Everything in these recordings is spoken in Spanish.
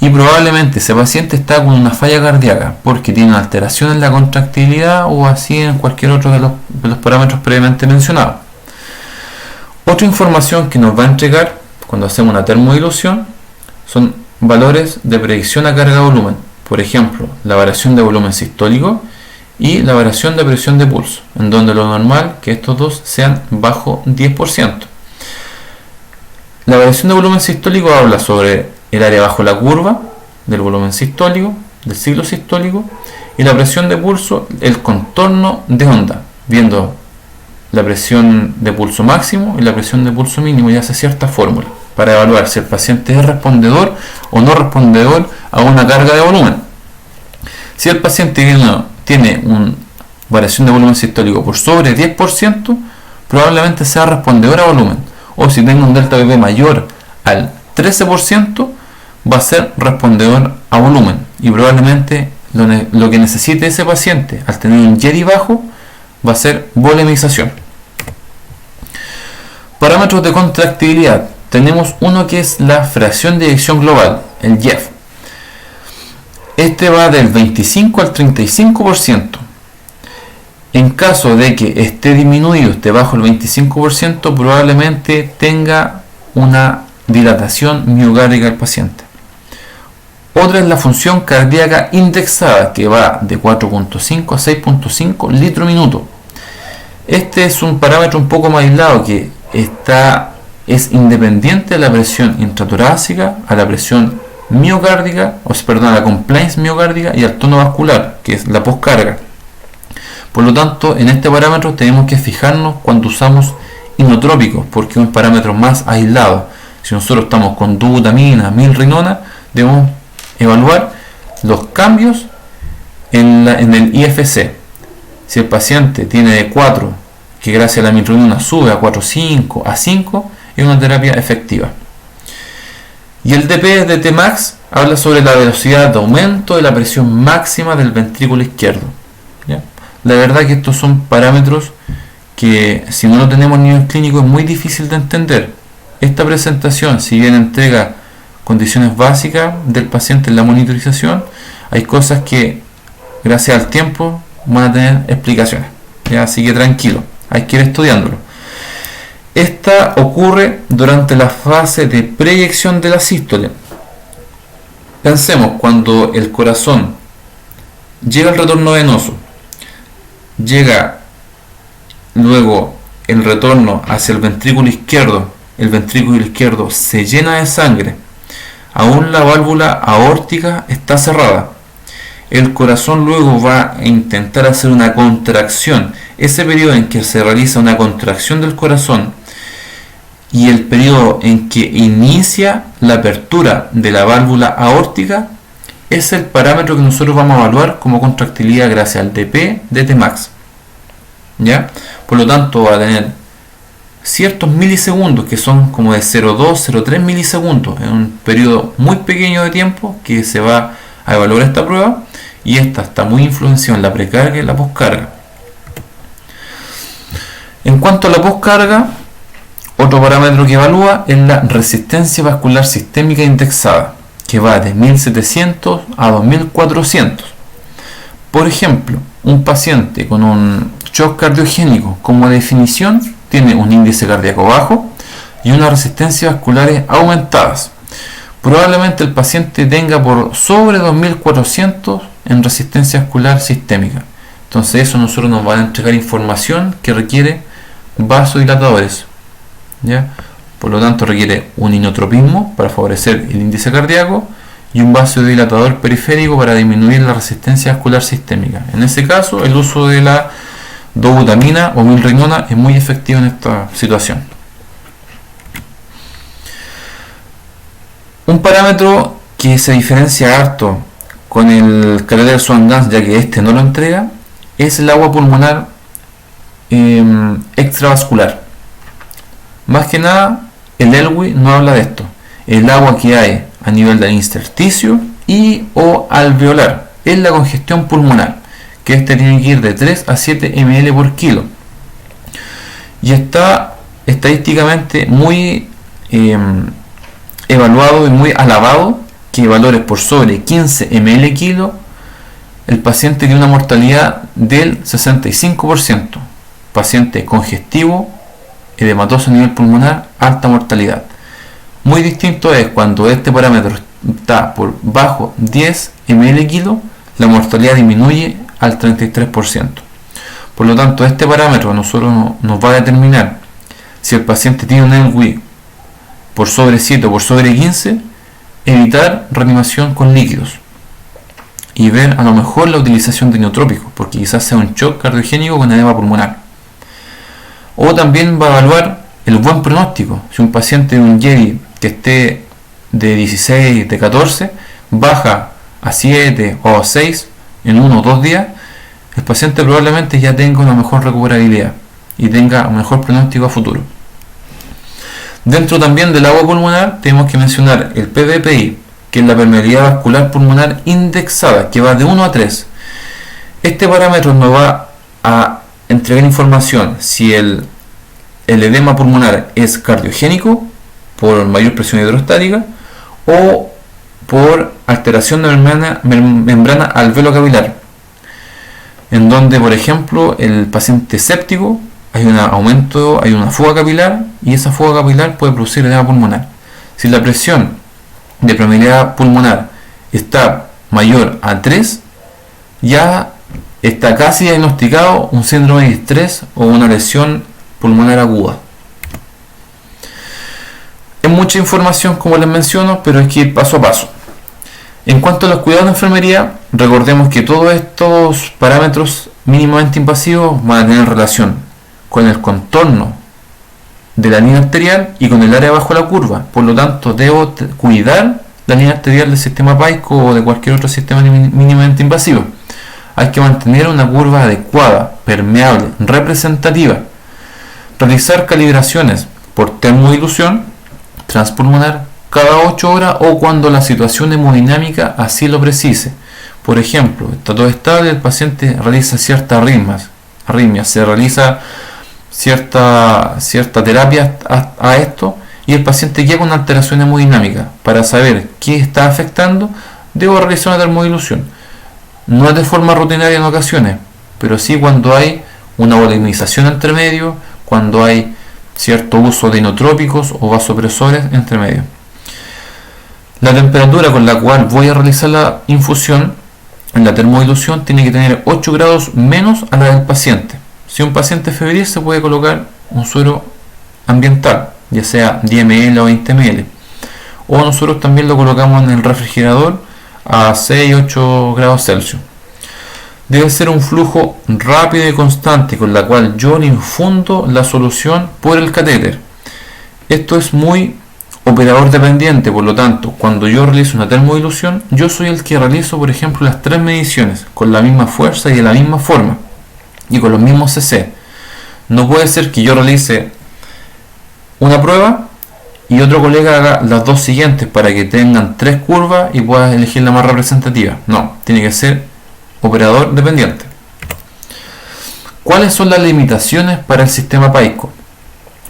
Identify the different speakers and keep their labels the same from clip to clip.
Speaker 1: y probablemente ese paciente está con una falla cardíaca porque tiene una alteración en la contractilidad o así en cualquier otro de los parámetros previamente mencionados. Otra información que nos va a entregar cuando hacemos una termodilución son valores de predicción a carga-volumen. Por ejemplo, la variación de volumen sistólico y la variación de presión de pulso, en donde lo normal es que estos dos sean bajo 10%. La variación de volumen sistólico habla sobre el área bajo la curva del volumen sistólico, del ciclo sistólico, y la presión de pulso, el contorno de onda, viendo la presión de pulso máximo y la presión de pulso mínimo, y hace cierta fórmula para evaluar si el paciente es respondedor o no respondedor a una carga de volumen. Si el paciente tiene una variación de volumen sistólico por sobre 10%, probablemente sea respondedor a volumen, o si tenga un delta Vp mayor al 13%, va a ser respondedor a volumen, y probablemente lo que necesite ese paciente al tener un YERI bajo va a ser volemización. Parámetros de contractibilidad. Tenemos uno que es la fracción de eyección global, el YEF. Este va del 25 al 35%. En caso de que esté disminuido, esté bajo el 25%, probablemente tenga una dilatación miocárdica del paciente. Otra es la función cardíaca indexada, que va de 4.5 a 6.5 litro minuto. Este es un parámetro un poco más aislado que es independiente de la presión intratorácica, a la presión miocárdica, a la compliance miocárdica y al tono vascular, que es la poscarga. Por lo tanto, en este parámetro tenemos que fijarnos cuando usamos inotrópicos, porque es un parámetro más aislado. Si nosotros estamos con dobutamina, milrinona, debemos evaluar los cambios en el IFC. Si el paciente tiene de 4, que gracias a la milrinona sube a 4.5, a 5, es una terapia efectiva. Y el DP de Tmax habla sobre la velocidad de aumento de la presión máxima del ventrículo izquierdo. ¿Ya? La verdad que estos son parámetros que, si no lo tenemos a nivel clínico, es muy difícil de entender. Esta presentación, si bien entrega condiciones básicas del paciente en la monitorización, hay cosas que gracias al tiempo van a tener explicaciones. ¿Ya? Así que tranquilo, hay que ir estudiándolo. Esta ocurre durante la fase de proyección de la sístole. Pensemos, cuando el corazón llega al retorno venoso, llega luego el retorno hacia el ventrículo izquierdo se llena de sangre, aún la válvula aórtica está cerrada. El corazón luego va a intentar hacer una contracción. Ese periodo en que se realiza una contracción del corazón y el periodo en que inicia la apertura de la válvula aórtica es el parámetro que nosotros vamos a evaluar como contractilidad gracias al DP de Tmax. ¿Ya? Por lo tanto, va a tener ciertos milisegundos que son como de 0,2, 0,3 milisegundos en un periodo muy pequeño de tiempo que se va a evaluar esta prueba, y esta está muy influenciada en la precarga y la poscarga. En cuanto a la poscarga, otro parámetro que evalúa es la resistencia vascular sistémica indexada, que va de 1700 a 2400. Por ejemplo, un paciente con un shock cardiogénico, como definición, tiene un índice cardíaco bajo y unas resistencias vasculares aumentadas. Probablemente el paciente tenga por sobre 2400 en resistencia vascular sistémica. Entonces eso nosotros nos va a entregar información que requiere vasodilatadores. ¿Ya? Por lo tanto requiere un inotropismo para favorecer el índice cardíaco y un vasodilatador periférico para disminuir la resistencia vascular sistémica. En ese caso, el uso de la dobutamina o milrinona es muy efectivo en esta situación. Un parámetro que se diferencia harto con el Cardiac Swan-Ganz, ya que este no lo entrega, es el agua pulmonar extravascular. Más que nada, el ELWI no habla de esto. El agua que hay a nivel del intersticio y o alveolar es la congestión pulmonar, que este tiene que ir de 3 a 7 ml por kilo. Y está estadísticamente muy evaluado y muy alabado que valores por sobre 15 ml kilo, el paciente tiene una mortalidad del 65%. Paciente congestivo, edematoso a nivel pulmonar, alta mortalidad. Muy distinto es cuando este parámetro está por bajo 10 ml kilo, la mortalidad disminuye al 33%. Por lo tanto, este parámetro nosotros nos va a determinar si el paciente tiene un ELWI por sobre 7 o por sobre 15, evitar reanimación con líquidos y ver a lo mejor la utilización de neotrópicos, porque quizás sea un shock cardiogénico con edema pulmonar. O también va a evaluar el buen pronóstico. Si un paciente de un JEDI que esté de 16, de 14, baja a 7 o a 6 en 1 o 2 días, el paciente probablemente ya tenga una mejor recuperabilidad y tenga un mejor pronóstico a futuro. Dentro también del agua pulmonar tenemos que mencionar el PVPI, que es la permeabilidad vascular pulmonar indexada, que va de 1 a 3. Este parámetro nos va a entregar información si el edema pulmonar es cardiogénico por mayor presión hidrostática o por alteración de membrana alveolo-capilar, en donde, por ejemplo, el paciente séptico hay un aumento, hay una fuga capilar y esa fuga capilar puede producir edema pulmonar. Si la presión de permeabilidad pulmonar está mayor a 3, ya está casi diagnosticado un síndrome de estrés o una lesión pulmonar aguda. Es mucha información, como les menciono, pero hay que ir paso a paso. En cuanto a los cuidados de enfermería, recordemos que todos estos parámetros mínimamente invasivos van a tener relación con el contorno de la línea arterial y con el área bajo la curva. Por lo tanto, debo cuidar la línea arterial del sistema PAICO o de cualquier otro sistema mínimamente invasivo. Hay que mantener una curva adecuada, permeable, representativa. Realizar calibraciones por termodilución transpulmonar cada 8 horas o cuando la situación hemodinámica así lo precise. Por ejemplo, está todo estable, el paciente realiza ciertas arritmias, se realiza cierta terapia a esto y el paciente llega con una alteración hemodinámica. Para saber qué está afectando, debo realizar una termodilución. No es de forma rutinaria en ocasiones, pero sí cuando hay una voluminización entre medio, cuando hay cierto uso de inotrópicos o vasopresores entre medio. La temperatura con la cual voy a realizar la infusión en la termodilución tiene que tener 8 grados menos a la del paciente. Si un paciente es febril, se puede colocar un suero ambiental, ya sea 10 ml o 20 ml. O nosotros también lo colocamos en el refrigerador a 6-8 grados Celsius. Debe ser un flujo rápido y constante con la cual yo le infundo la solución por el catéter. Esto es muy operador dependiente, por lo tanto, cuando yo realizo una termodilución, yo soy el que realizo, por ejemplo, las 3 mediciones con la misma fuerza y de la misma forma y con los mismos cc. No puede ser que yo realice una prueba y otro colega haga las 2 siguientes para que tengan 3 curvas y puedas elegir la más representativa. No, tiene que ser operador dependiente. ¿Cuáles son las limitaciones para el sistema PAICO?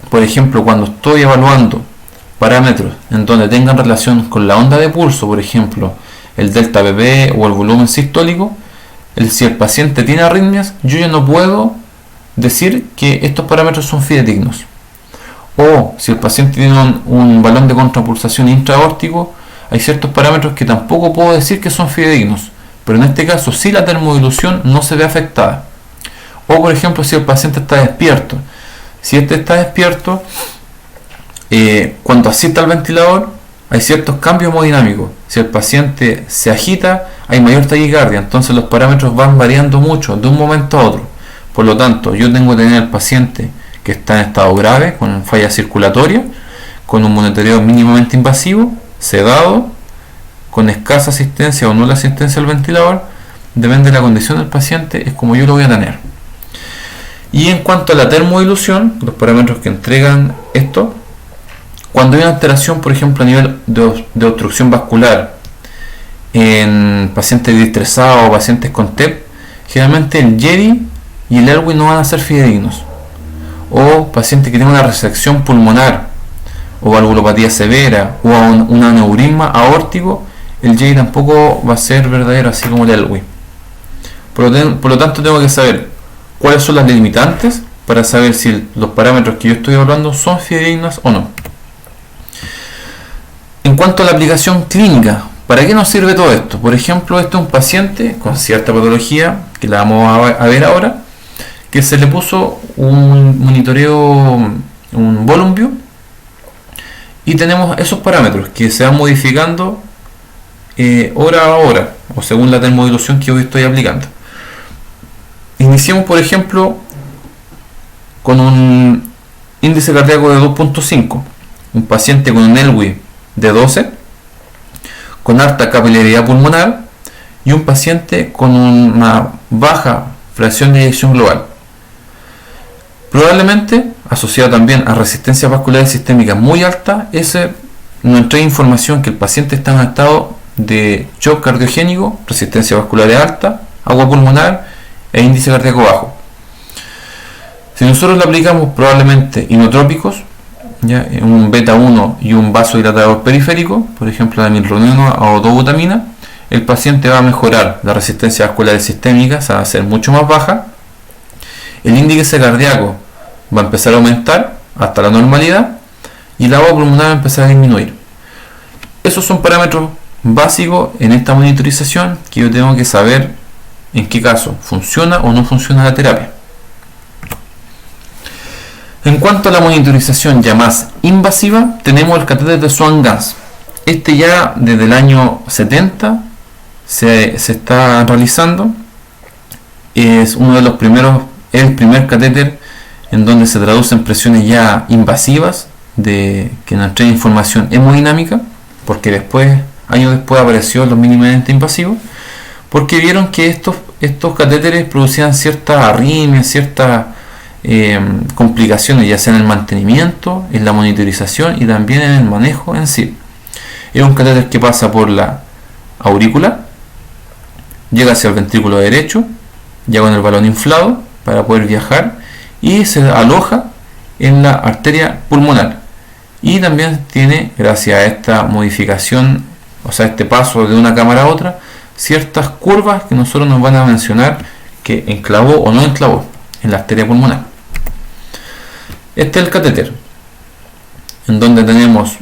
Speaker 1: Por ejemplo, cuando estoy evaluando parámetros en donde tengan relación con la onda de pulso, por ejemplo, el delta pp o el volumen sistólico, si el paciente tiene arritmias, yo ya no puedo decir que estos parámetros son fidedignos. O si el paciente tiene un balón de contrapulsación intraaórtico, hay ciertos parámetros que tampoco puedo decir que son fidedignos, pero en este caso sí la termodilución no se ve afectada. O por ejemplo, si el paciente está despierto, si este está despierto, cuando asista al ventilador hay ciertos cambios hemodinámicos. Si el paciente se agita, hay mayor taquicardia, entonces los parámetros van variando mucho de un momento a otro. Por lo tanto, yo tengo que tener al paciente que está en estado grave, con falla circulatoria, con un monitoreo mínimamente invasivo, sedado, con escasa asistencia o nula asistencia al ventilador. Depende de la condición del paciente, es como yo lo voy a tener. Y en cuanto a la termodilución, los parámetros que entregan esto, cuando hay una alteración, por ejemplo, a nivel de obstrucción vascular en pacientes distresados o pacientes con TEP, generalmente el JEDI y el ELWI no van a ser fidedignos. O pacientes que tienen una resección pulmonar o valvulopatía severa o un aneurisma aórtico, el J tampoco va a ser verdadero, así como el LW. Por lo tanto, tengo que saber cuáles son las limitantes para saber si los parámetros que yo estoy evaluando son fidedignas o no. En cuanto a la aplicación clínica, ¿para qué nos sirve todo esto? Por ejemplo, este es un paciente con cierta patología, que la vamos a ver ahora, que se le puso un monitoreo, un volume view, y tenemos esos parámetros que se van modificando hora a hora, o según la termodilución que hoy estoy aplicando. Iniciemos, por ejemplo, con un índice cardíaco de 2.5, un paciente con un LW de 12, con alta capilaridad pulmonar, y un paciente con una baja fracción de eyección global. Probablemente, asociado también a resistencia vascular sistémica muy alta, ese nos entrega información que el paciente está en un estado de shock cardiogénico, resistencia vascular alta, agua pulmonar e índice cardíaco bajo. Si nosotros le aplicamos probablemente inotrópicos, ¿ya?, un beta 1 y un vasodilatador periférico, por ejemplo la milronina o dobutamina, el paciente va a mejorar la resistencia vascular sistémica, se va a hacer mucho más baja, el índice cardíaco va a empezar a aumentar hasta la normalidad y el agua pulmonar va a empezar a disminuir. Esos son parámetros básicos en esta monitorización que yo tengo que saber en qué caso funciona o no funciona la terapia. En cuanto a la monitorización ya más invasiva, tenemos el catéter de Swan-Ganz. Este ya desde el año 70 se está realizando. Es uno de los primeros, el primer catéter en donde se traducen presiones ya invasivas que nos trae información hemodinámica, porque después, años después, apareció los mínimamente invasivos, porque vieron que estos catéteres producían ciertas arritmias, ciertas complicaciones, ya sea en el mantenimiento, en la monitorización y también en el manejo en sí. Es un catéter que pasa por la aurícula, llega hacia el ventrículo derecho, ya con el balón inflado para poder viajar, y se aloja en la arteria pulmonar. Y también tiene, gracias a esta modificación, o sea, este paso de una cámara a otra, ciertas curvas que nosotros nos van a mencionar que enclavó o no enclavó en la arteria pulmonar. Este es el catéter, en donde tenemos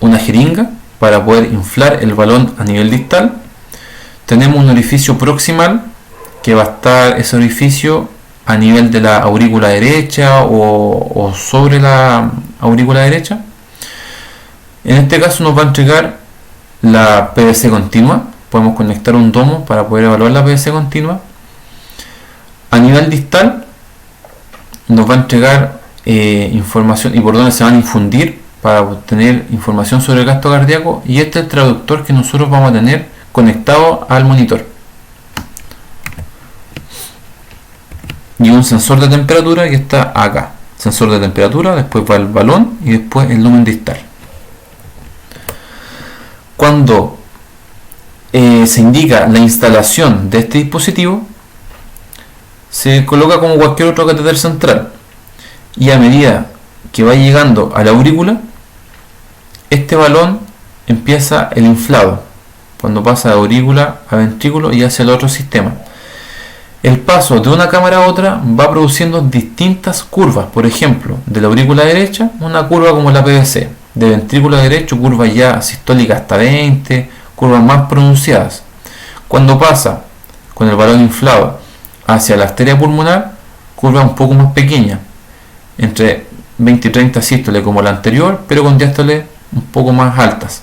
Speaker 1: una jeringa para poder inflar el balón a nivel distal. Tenemos un orificio proximal, que va a estar ese orificio a nivel de la aurícula derecha o sobre la aurícula derecha. En este caso nos va a entregar la PVC continua. Podemos conectar un domo para poder evaluar la PVC continua. A nivel distal nos va a entregar información y por dónde se van a infundir para obtener información sobre el gasto cardíaco, y este es el traductor que nosotros vamos a tener conectado al monitor. Y un sensor de temperatura que está acá. Sensor de temperatura, después va el balón y después el lumen distal. Cuando se indica la instalación de este dispositivo, se coloca como cualquier otro catéter central, y a medida que va llegando a la aurícula, este balón empieza el inflado cuando pasa de aurícula a ventrículo y hacia el otro sistema. El paso de una cámara a otra va produciendo distintas curvas. Por ejemplo, de la aurícula derecha, una curva como la PVC, de ventrículo derecho, curvas ya sistólicas hasta 20, curvas más pronunciadas. Cuando pasa con el balón inflado hacia la arteria pulmonar, curva un poco más pequeña, entre 20 y 30 sístoles como la anterior, pero con diástoles un poco más altas.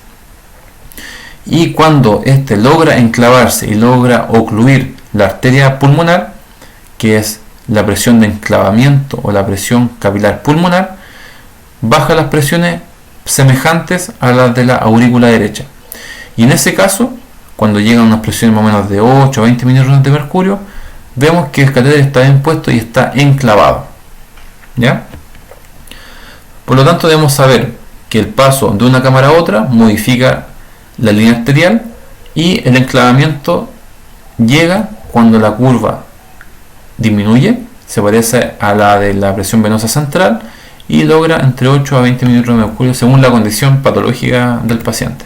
Speaker 1: Y cuando este logra enclavarse y logra ocluir la arteria pulmonar, que es la presión de enclavamiento o la presión capilar pulmonar, baja las presiones semejantes a las de la aurícula derecha. Y en ese caso, cuando llegan unas presiones más o menos de 8 a 20 milirrones de mercurio, vemos que el catéter está bien puesto y está enclavado. ¿Ya? Por lo tanto, debemos saber que el paso de una cámara a otra modifica la línea arterial, y el enclavamiento llega cuando la curva disminuye, se parece a la de la presión venosa central, y logra entre 8 a 20 mililitros de mercurio según la condición patológica del paciente.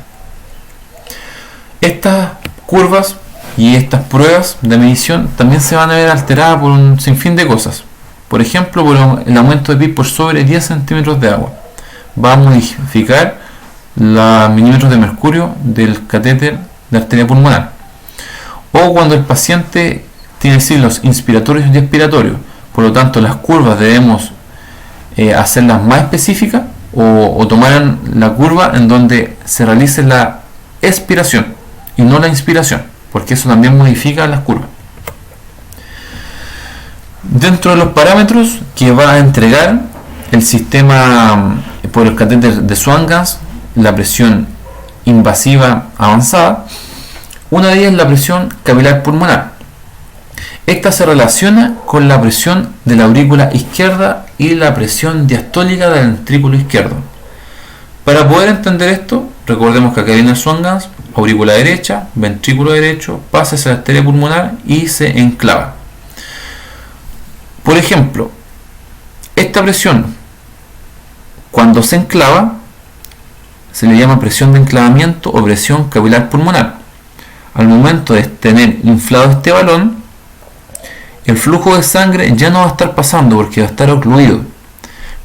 Speaker 1: Estas curvas y estas pruebas de medición también se van a ver alteradas por un sinfín de cosas. Por ejemplo, por el aumento de PIB por sobre 10 centímetros de agua. Va a modificar los milímetros de mercurio del catéter de arteria pulmonar. O cuando el paciente tiene ciclos inspiratorios y expiratorios. Por lo tanto, las curvas debemos hacerlas más específicas o tomar la curva en donde se realice la expiración y no la inspiración, porque eso también modifica las curvas. Dentro de los parámetros que va a entregar el sistema por el catéter de Swan-Ganz, la presión invasiva avanzada, una de ellas es la presión capilar pulmonar. Esta se relaciona con la presión de la aurícula izquierda y la presión diastólica del ventrículo izquierdo. Para poder entender esto, recordemos que acá viene el Swan-Ganz, aurícula derecha, ventrículo derecho, pasa hacia la arteria pulmonar y se enclava. Por ejemplo, esta presión, cuando se enclava, se le llama presión de enclavamiento o presión capilar pulmonar. Al momento de tener inflado este balón, el flujo de sangre ya no va a estar pasando porque va a estar ocluido,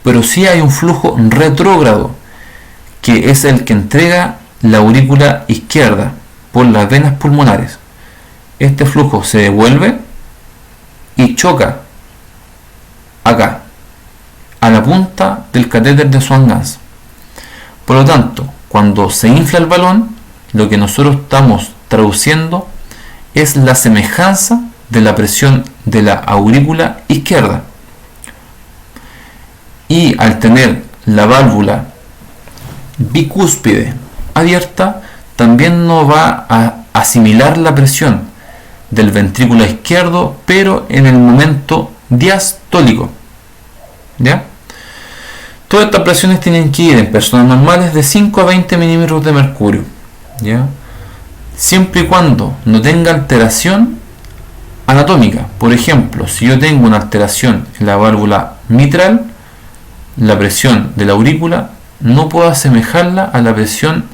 Speaker 1: pero sí hay un flujo retrógrado, que es el que entrega la aurícula izquierda por las venas pulmonares. Este flujo se devuelve y choca acá, a la punta del catéter de Swan-Ganz. Por lo tanto, cuando se infla el balón, lo que nosotros estamos traduciendo es la semejanza de la presión de la aurícula izquierda. Y al tener la válvula bicúspide abierta, también no va a asimilar la presión del ventrículo izquierdo, pero en el momento diastólico. ¿Ya? Todas estas presiones tienen que ir en personas normales de 5 a 20 milímetros de mercurio. ¿Ya? Siempre y cuando no tenga alteración anatómica. Por ejemplo, si yo tengo una alteración en la válvula mitral, la presión de la aurícula no puedo asemejarla a la presión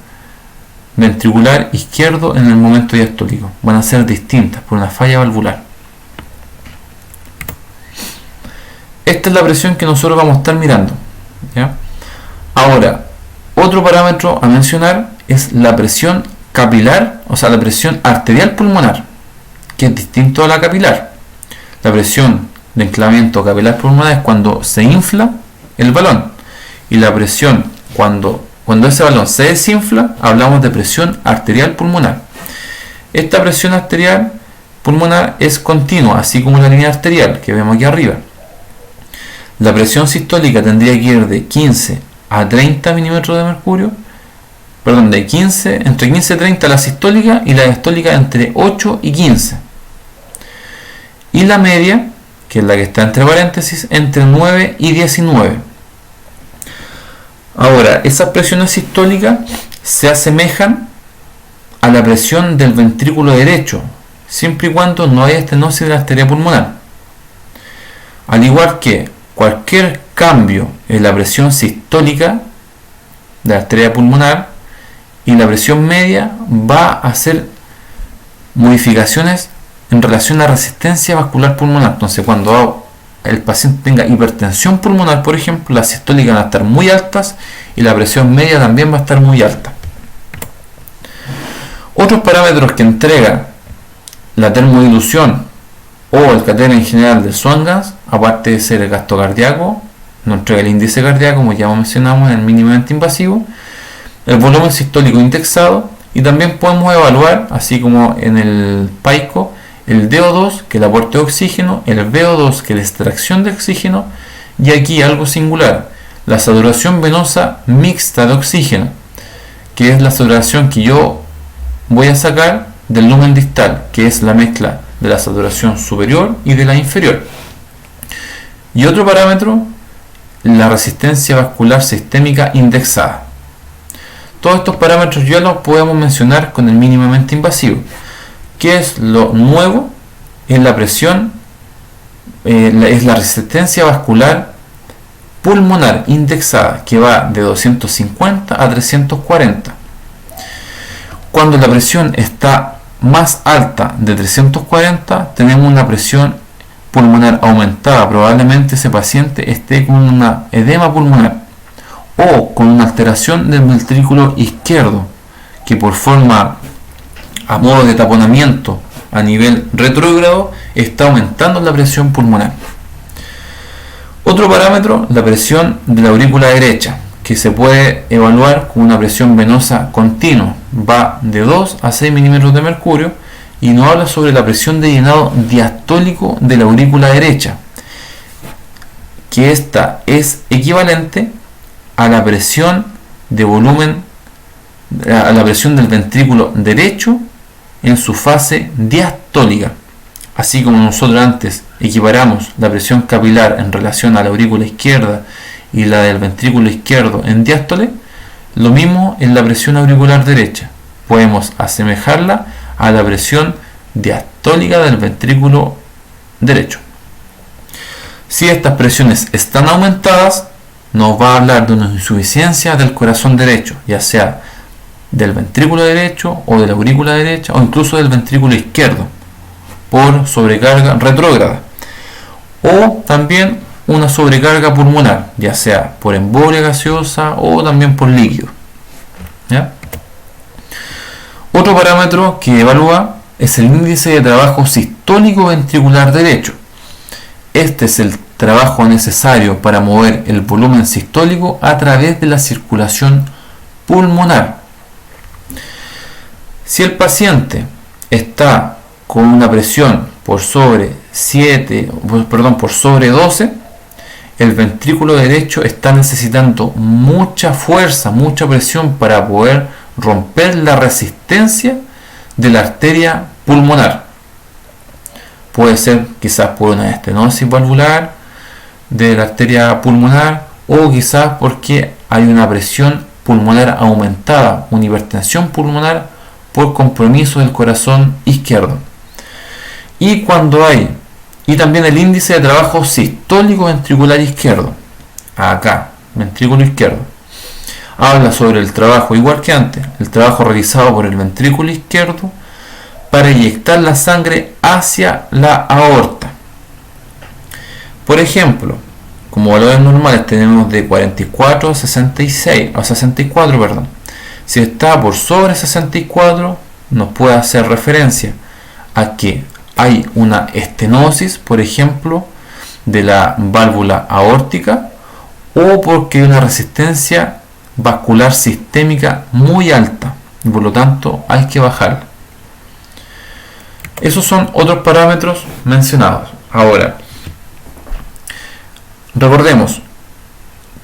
Speaker 1: ventricular izquierdo en el momento diastólico. Van a ser distintas por una falla valvular. Esta es la presión que nosotros vamos a estar mirando. ¿Ya? Ahora, otro parámetro a mencionar es la presión capilar, o sea, la presión arterial pulmonar, que es distinto a la capilar. La presión de enclavamiento capilar pulmonar es cuando se infla el balón, y la presión cuando ese balón se desinfla, hablamos de presión arterial pulmonar. Esta presión arterial pulmonar es continua, así como la línea arterial que vemos aquí arriba. La presión sistólica tendría que ir de 15 a 30 milímetros de mercurio, perdón, de 15, entre 15 y 30 la sistólica, y la diastólica entre 8 y 15. Y la media, que es la que está entre paréntesis, entre 9 y 19. Ahora, esas presiones sistólicas se asemejan a la presión del ventrículo derecho, siempre y cuando no haya estenosis de la arteria pulmonar. Al igual que cualquier cambio en la presión sistólica de la arteria pulmonar y la presión media va a hacer modificaciones en relación a la resistencia vascular pulmonar. Entonces, cuando el paciente tenga hipertensión pulmonar, por ejemplo, las sistólicas van a estar muy altas y la presión media también va a estar muy alta. Otros parámetros que entrega la termodilución o el catéter en general del Swan-Ganz, aparte de ser el gasto cardíaco, nos entrega el índice cardíaco, como ya mencionamos, en el mínimamente invasivo, el volumen sistólico indexado, y también podemos evaluar, así como en el PAICO, el DO2, que es el aporte de oxígeno, el VO2, que es la extracción de oxígeno, y aquí algo singular, la saturación venosa mixta de oxígeno, que es la saturación que yo voy a sacar del lumen distal, que es la mezcla de la saturación superior y de la inferior. Y otro parámetro, la resistencia vascular sistémica indexada. Todos estos parámetros ya los podemos mencionar con el mínimamente invasivo. ¿Qué es lo nuevo? Es la presión, es la resistencia vascular pulmonar indexada, que va de 250 a 340. Cuando la presión está más alta de 340, tenemos una presión pulmonar aumentada. Probablemente ese paciente esté con una edema pulmonar o con una alteración del ventrículo izquierdo, que por forma a modo de taponamiento a nivel retrógrado está aumentando la presión pulmonar. Otro parámetro, la presión de la aurícula derecha, que se puede evaluar con una presión venosa continua, va de 2 a 6 milímetros de mercurio, y nos habla sobre la presión de llenado diastólico de la aurícula derecha, que esta es equivalente a la presión de volumen, a la presión del ventrículo derecho en su fase diastólica. Así como nosotros antes equiparamos la presión capilar en relación a la aurícula izquierda y la del ventrículo izquierdo en diástole, lo mismo en la presión auricular derecha. Podemos asemejarla a la presión diastólica del ventrículo derecho. Si estas presiones están aumentadas, nos va a hablar de una insuficiencia del corazón derecho, ya sea del ventrículo derecho o de la aurícula derecha o incluso del ventrículo izquierdo por sobrecarga retrógrada, o también una sobrecarga pulmonar, ya sea por embolia gaseosa o también por líquido. ¿Ya? Otro parámetro que evalúa es el índice de trabajo sistólico ventricular derecho. Este es el trabajo necesario para mover el volumen sistólico a través de la circulación pulmonar. Si el paciente está con una presión por sobre 12, el ventrículo derecho está necesitando mucha fuerza, mucha presión para poder romper la resistencia de la arteria pulmonar. Puede ser quizás por una estenosis valvular de la arteria pulmonar, o quizás porque hay una presión pulmonar aumentada, una hipertensión pulmonar por compromiso del corazón izquierdo. Y también el índice de trabajo sistólico ventricular izquierdo, acá, ventrículo izquierdo, habla sobre el trabajo, igual que antes, el trabajo realizado por el ventrículo izquierdo para inyectar la sangre hacia la aorta. Por ejemplo, como valores normales tenemos de 44 a 64, perdón. Si está por sobre 64, nos puede hacer referencia a que hay una estenosis, por ejemplo, de la válvula aórtica, o porque hay una resistencia vascular sistémica muy alta y por lo tanto hay que bajarla. Esos son otros parámetros mencionados. Ahora, recordemos,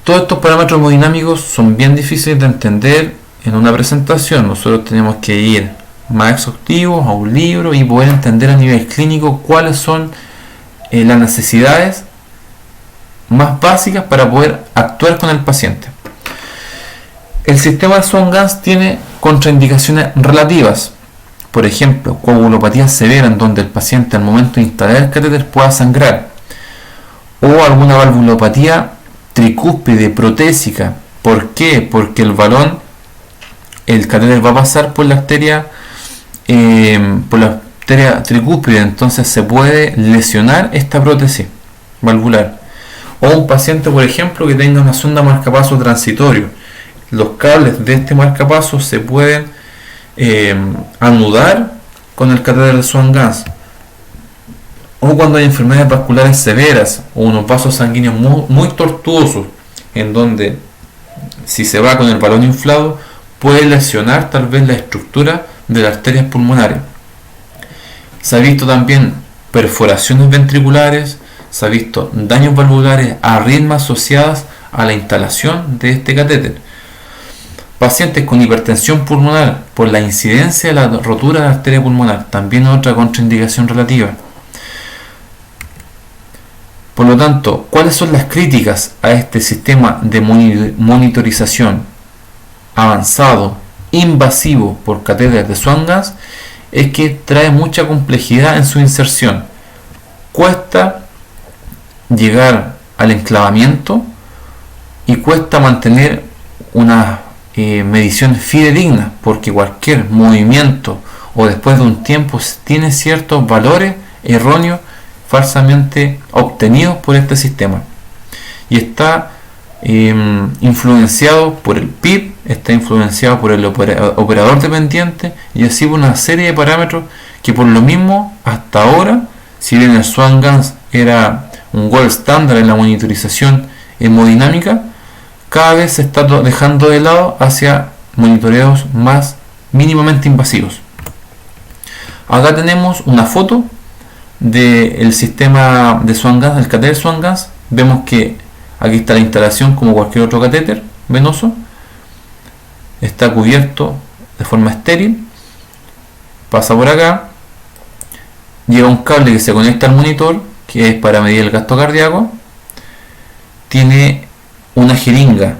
Speaker 1: todos estos parámetros hemodinámicos son bien difíciles de entender en una presentación. Nosotros tenemos que ir más exhaustivos a un libro y poder entender a nivel clínico cuáles son las necesidades más básicas para poder actuar con el paciente. El sistema de Swan-Ganz tiene contraindicaciones relativas. Por ejemplo, coagulopatía severa, en donde el paciente al momento de instalar el catéter pueda sangrar, o alguna valvulopatía tricúspide protésica. ¿Por qué? Porque el catéter va a pasar por la arteria tricúspide, entonces se puede lesionar esta prótesis valvular. O un paciente, por ejemplo, que tenga una sonda marcapaso transitorio, los cables de este marcapaso se pueden anudar con el catéter de Swan-Ganz. O cuando hay enfermedades vasculares severas o unos vasos sanguíneos muy tortuosos, en donde si se va con el balón inflado puede lesionar tal vez la estructura de las arterias pulmonares. Se ha visto también perforaciones ventriculares, se ha visto daños valvulares, arritmias asociadas a la instalación de este catéter. Pacientes con hipertensión pulmonar por la incidencia de la rotura de la arteria pulmonar, también otra contraindicación relativa. Por lo tanto, ¿cuáles son las críticas a este sistema de monitorización avanzado, invasivo por catéter de Swan-Ganz? Es que trae mucha complejidad en su inserción. Cuesta llegar al enclavamiento y cuesta mantener unas medición fidedigna, porque cualquier movimiento o después de un tiempo tiene ciertos valores erróneos falsamente obtenidos por este sistema, y está influenciado por el PIB, está influenciado por el operador dependiente, y así por una serie de parámetros que por lo mismo hasta ahora, si bien el Swan-Ganz era un gold estándar en la monitorización hemodinámica, cada vez se está dejando de lado hacia monitoreos más mínimamente invasivos. Acá tenemos una foto del sistema de Swan-Ganz, el catéter Swan-Ganz. Vemos que aquí está la instalación como cualquier otro catéter venoso. Está cubierto de forma estéril. Pasa por acá. Lleva un cable que se conecta al monitor, que es para medir el gasto cardíaco. Tiene una jeringa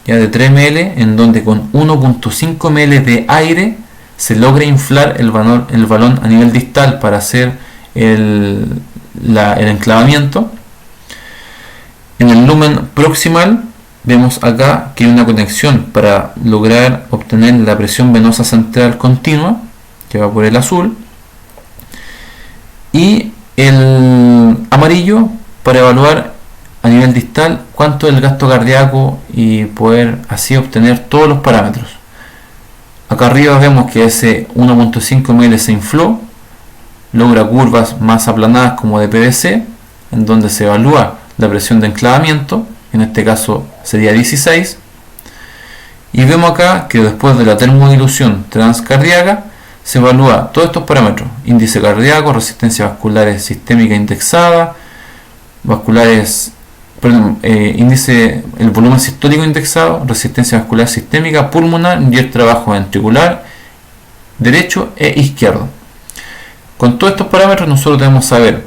Speaker 1: ya de 3 ml, en donde con 1.5 ml de aire se logra inflar el balón a nivel distal para hacer el enclavamiento. En el lumen proximal vemos acá que hay una conexión para lograr obtener la presión venosa central continua, que va por el azul, y el amarillo para evaluar a nivel distal cuánto es el gasto cardíaco y poder así obtener todos los parámetros. Acá arriba vemos que ese 1.5 ml se infló, logra curvas más aplanadas como de PVC, en donde se evalúa la presión de enclavamiento, en este caso sería 16, y vemos acá que después de la termodilución transcardíaca se evalúa todos estos parámetros: índice cardíaco, resistencia vasculares sistémica indexada, índice, el volumen sistólico indexado, resistencia vascular sistémica, pulmonar y el trabajo ventricular derecho e izquierdo. Con todos estos parámetros nosotros debemos saber,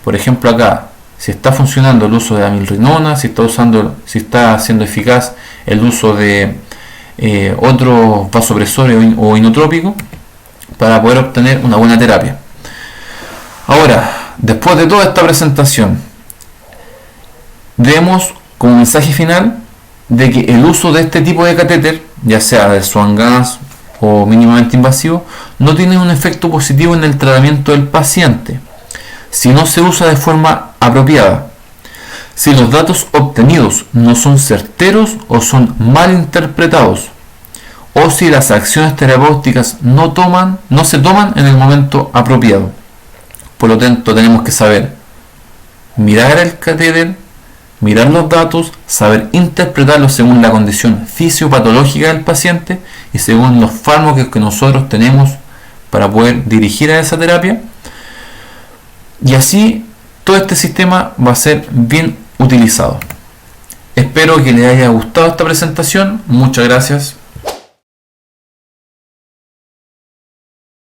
Speaker 1: por ejemplo acá, si está funcionando el uso de amilrinona, si está siendo eficaz el uso de otros vasopresores o inotrópicos, para poder obtener una buena terapia. Ahora, después de toda esta presentación, debemos como mensaje final de que el uso de este tipo de catéter, ya sea de Swan-Ganz o mínimamente invasivo, no tiene un efecto positivo en el tratamiento del paciente si no se usa de forma apropiada, si los datos obtenidos no son certeros o son mal interpretados, o si las acciones terapéuticas no se toman en el momento apropiado. Por lo tanto, tenemos que saber mirar el catéter, mirar los datos, saber interpretarlos según la condición fisiopatológica del paciente y según los fármacos que nosotros tenemos para poder dirigir a esa terapia. Y así todo este sistema va a ser bien utilizado. Espero que les haya gustado esta presentación. Muchas gracias.